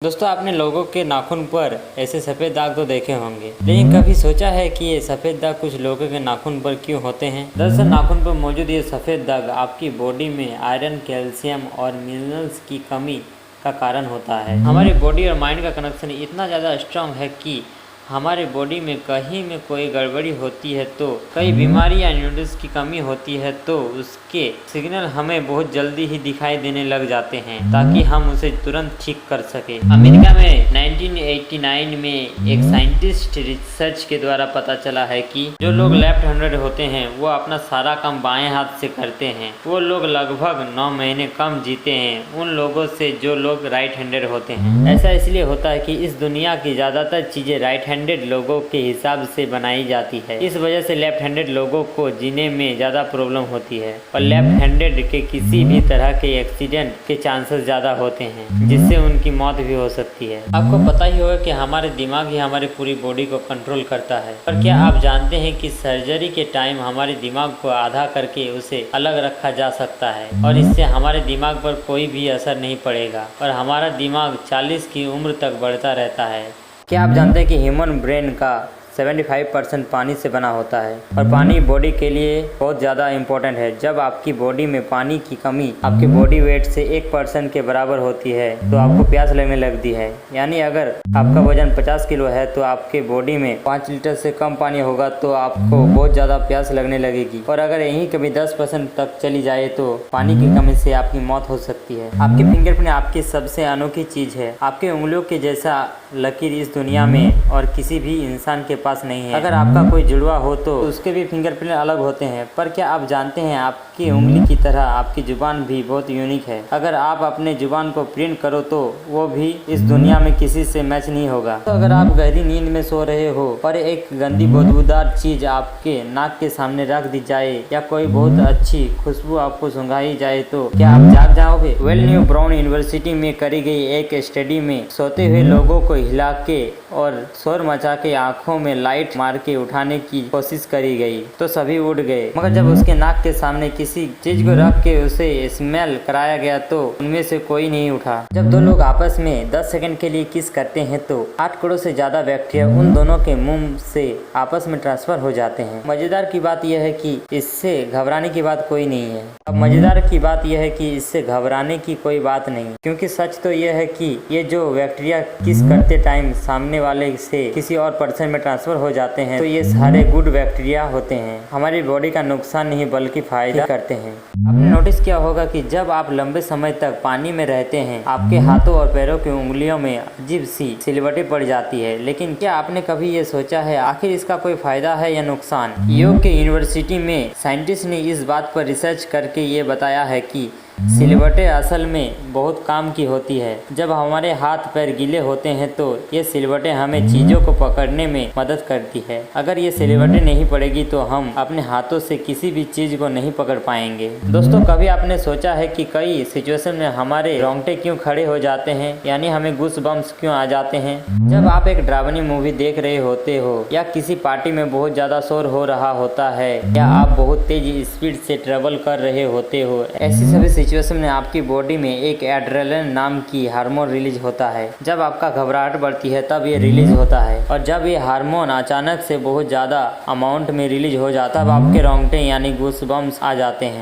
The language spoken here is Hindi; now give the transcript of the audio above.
दोस्तों आपने लोगों के नाखून पर ऐसे सफ़ेद दाग तो देखे होंगे, लेकिन कभी सोचा है कि ये सफ़ेद दाग कुछ लोगों के नाखून पर क्यों होते हैं। दरअसल नाखून पर मौजूद ये सफ़ेद दाग आपकी बॉडी में आयरन, कैल्शियम और मिनरल्स की कमी का कारण होता है। हमारी बॉडी और माइंड का कनेक्शन इतना ज़्यादा स्ट्रांग है कि हमारे बॉडी में कहीं में कोई गड़बड़ी होती है तो कई बीमारी या न्यूट्रिएंट्स की कमी होती है तो उसके सिग्नल हमें बहुत जल्दी ही दिखाई देने लग जाते हैं ताकि हम उसे तुरंत ठीक कर सके। अमेरिका में 1989 में एक साइंटिस्ट रिसर्च के द्वारा पता चला है कि जो लोग लेफ्ट हैंडेड होते हैं वो अपना सारा काम बाएं हाथ से करते हैं। वो लोग लगभग 9 महीने कम जीते हैं उन लोगों से जो लोग राइट हैंडेड होते हैं। ऐसा इसलिए होता है कि इस दुनिया की ज़्यादातर चीज़ें राइट हैंडेड लोगों के हिसाब से बनाई जाती है। इस वजह से लेफ्ट हैंडेड लोगों को जीने में ज़्यादा प्रॉब्लम होती है और लेफ्ट हैंडेड के किसी भी तरह के एक्सीडेंट के चांसेस ज़्यादा होते हैं जिससे उनकी मौत भी हो सकती है। आपको पता ही होगा कि हमारे दिमाग ही हमारी पूरी बॉडी को कंट्रोल करता है, पर क्या आप जानते हैं कि सर्जरी के टाइम हमारे दिमाग को आधा करके उसे अलग रखा जा सकता है और इससे हमारे दिमाग पर कोई भी असर नहीं पड़ेगा और हमारा दिमाग 40 की उम्र तक बढ़ता रहता है। क्या आप जानते हैं कि ह्यूमन ब्रेन का 75% पानी से बना होता है और पानी बॉडी के लिए बहुत ज़्यादा इम्पोर्टेंट है। जब आपकी बॉडी में पानी की कमी आपके बॉडी वेट से 1% के बराबर होती है तो आपको प्यास लगने लगती है। यानी अगर आपका वजन 50 किलो है तो आपके बॉडी में 5 लीटर से कम पानी होगा तो आपको बहुत ज़्यादा प्यास लगने लगेगी और अगर यही कमी 10% तक चली जाए तो पानी की कमी से आपकी मौत हो सकती है। आपके फिंगरप्रिंट आपकी सबसे अनोखी चीज़ है। आपके उंगलियों के जैसा लकीर इस दुनिया में और किसी भी इंसान के पास नहीं है। अगर आपका कोई जुड़वा हो तो उसके भी फिंगरप्रिंट अलग होते हैं, पर क्या आप जानते हैं आपकी उंगली की तरह आपकी जुबान भी बहुत यूनिक है। अगर आप अपने जुबान को प्रिंट करो तो वो भी इस दुनिया में किसी से मैच नहीं होगा। तो अगर आप गहरी नींद में सो रहे हो और एक गंदी बदबूदार चीज आपके नाक के सामने रख दी जाए या कोई बहुत अच्छी खुशबू आपको सुंघाई जाए तो क्या आप जाग जाओगे? न्यू ब्राउन यूनिवर्सिटी में करी गई एक स्टडी में सोते हुए लोगों को हिला के और शोर मचा के आंखों में लाइट मार के उठाने की कोशिश करी गई तो सभी उठ गए, मगर जब उसके नाक के सामने किसी चीज को रख के उसे स्मेल कराया गया तो उनमें से कोई नहीं उठा। जब दो लोग आपस में 10 सेकंड के लिए किस करते हैं तो 8 करोड़ से ज्यादा बैक्टीरिया उन दोनों के मुंह से आपस में ट्रांसफर हो जाते हैं। मजेदार की बात यह है कि इससे घबराने की बात कोई नहीं है। अब मजेदार की बात यह है कि इससे घबराने की कोई बात नहीं, क्योंकि सच तो यह है कि ये जो बैक्टीरिया किस करते टाइम सामने वाले से किसी और पर्सन में ट्रांसफर हो जाते हैं तो ये सारे गुड बैक्टीरिया होते हैं, हमारी बॉडी का नुकसान नहीं बल्कि फायदा करते हैं। आपने नोटिस किया होगा कि जब आप लंबे समय तक पानी में रहते हैं आपके हाथों और पैरों की उंगलियों में अजीब सी सिलवटें पड़ जाती है, लेकिन क्या आपने कभी ये सोचा है आखिर इसका कोई फायदा है या नुकसान? योग के यूनिवर्सिटी में साइंटिस्ट ने इस बात पर रिसर्च करके ये बताया है कि सिलवटें असल में बहुत काम की होती है। जब हमारे हाथ पैर गीले होते हैं तो ये सिलवटें हमें चीज़ों को पकड़ने में मदद करती है। अगर ये सिलवटें नहीं पड़ेगी तो हम अपने हाथों से किसी भी चीज़ को नहीं पकड़ पाएंगे। दोस्तों कभी आपने सोचा है कि कई सिचुएशन में हमारे रोंगटे क्यों खड़े हो जाते हैं, यानी हमें गूस बम्स क्यों आ जाते हैं? जब आप एक डरावनी मूवी देख रहे होते हो या किसी पार्टी में बहुत ज़्यादा शोर हो रहा होता है या आप बहुत तेज स्पीड से ट्रेवल कर रहे होते हो, ऐसी सभी सिचुएशन में आपकी बॉडी में एक एड्रेनलिन नाम की हार्मोन रिलीज होता है। जब आपका घबराहट बढ़ती है तब ये रिलीज होता है और जब ये हार्मोन अचानक से बहुत ज़्यादा अमाउंट में रिलीज हो जाता है तब आपके रोंगटे यानी गूस बम्स आ जाते हैं।